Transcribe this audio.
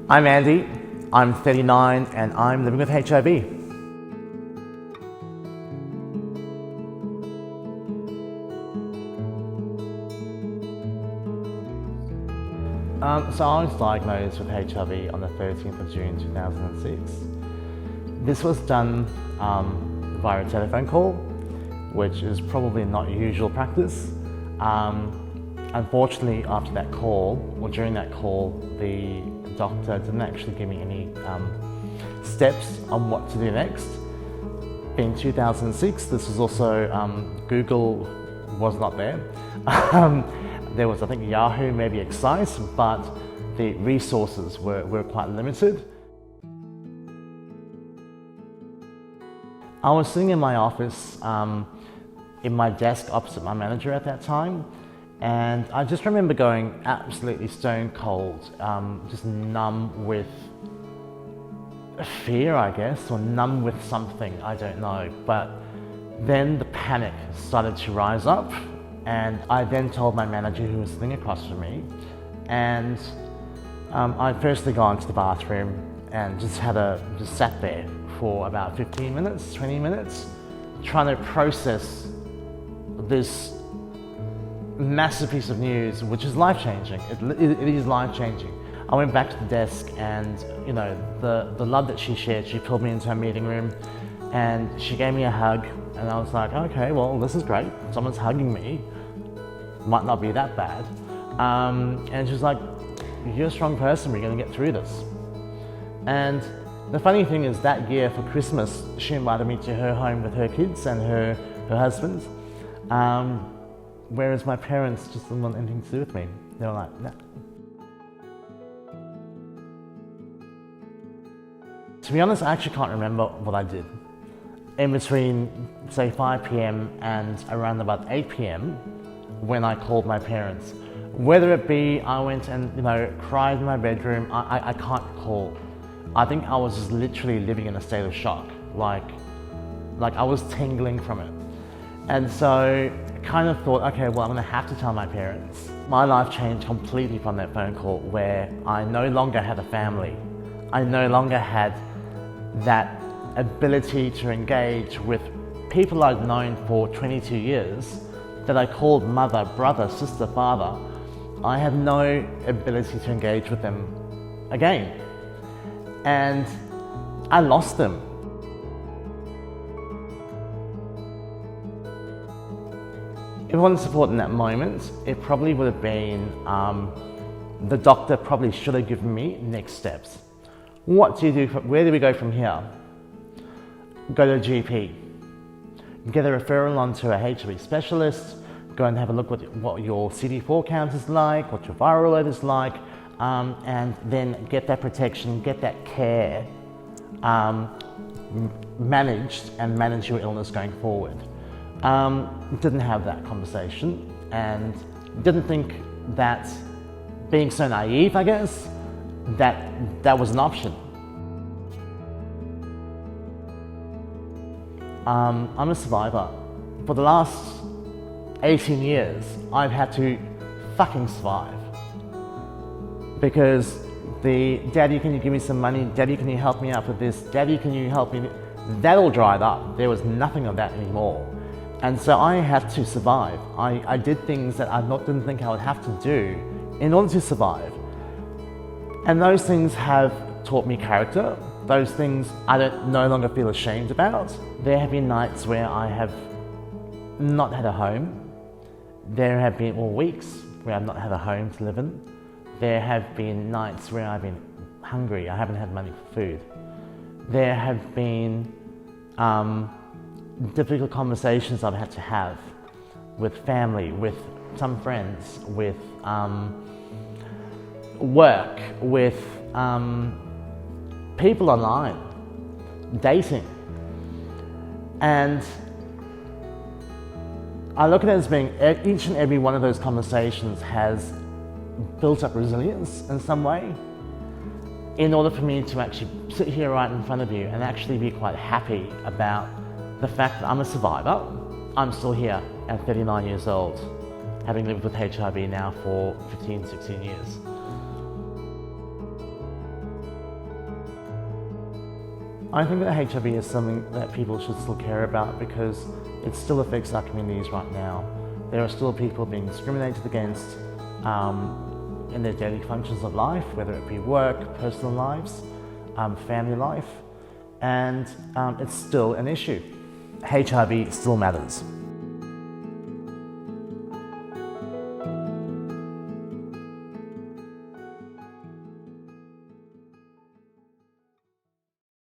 I'm Andy, I'm 39 and I'm living with HIV. So I was diagnosed with HIV on the 13th of June 2006. This was done via a telephone call, which is probably not usual practice. Unfortunately, after that call, or during that call, the doctor didn't actually give me any steps on what to do next. In 2006, this was also, Google was not there. There was, I think, Yahoo, maybe Excise, but the resources were quite limited. I was sitting in my office, in my desk opposite my manager at that time, and I just remember going absolutely stone cold, just numb with fear, I guess, or numb with something, I don't know. But then the panic started to rise up, and I then told my manager, who was sitting across from me, and I'd firstly gone to the bathroom and just sat there for about 15 minutes, 20 minutes, trying to process this massive piece of news, which is life-changing. It is life-changing. I went back to the desk, and you know, the love that she shared, she pulled me into her meeting room and she gave me a hug, and I was like, okay, well, this is great. Someone's hugging me. Might not be that bad. And she was like, you're a strong person, we're gonna get through this. And the funny thing is, that year for Christmas, she invited me to her home with her kids and her husband. Whereas my parents just didn't want anything to do with me. They were like, nah. To be honest, I actually can't remember what I did. In between, say, 5 p.m. and around about 8 p.m, when I called my parents. Whether it be I went and, you know, cried in my bedroom, I can't recall. I think I was just literally living in a state of shock, like I was tingling from it. And so I kind of thought, okay, well, I'm gonna have to tell my parents. My life changed completely from that phone call, where I no longer had a family. I no longer had that ability to engage with people I'd known for 22 years, that I called mother, brother, sister, father. I had no ability to engage with them again. And I lost them. If I wanted support in that moment, it probably would have been, the doctor probably should have given me next steps. What do you do, where do we go from here? Go to a GP. Get a referral onto a HIV specialist, go and have a look at what your CD4 count is like, what your viral load is like, and then get that protection, get that care managed, and manage your illness going forward. Didn't have that conversation, and didn't think that, being so naive, I guess, that was an option. I'm a survivor. For the last 18 years, I've had to fucking survive. Because the, daddy, can you give me some money? Daddy, can you help me out with this? Daddy, can you help me? That all dried up. There was nothing of that anymore. And so I had to survive. I did things that I didn't think I would have to do in order to survive. And those things have taught me character. Those things I no longer feel ashamed about. There have been nights where I have not had a home. There have been weeks where I've not had a home to live in. There have been nights where I've been hungry. I haven't had money for food. There have been difficult conversations I've had to have with family, with some friends, with work, with people online, dating. And I look at it as being, each and every one of those conversations has built up resilience in some way, in order for me to actually sit here right in front of you and actually be quite happy about the fact that I'm a survivor. I'm still here at 39 years old, having lived with HIV now for 15, 16 years. I think that HIV is something that people should still care about because it still affects our communities right now. There are still people being discriminated against in their daily functions of life, whether it be work, personal lives, family life, and it's still an issue. HIV still matters.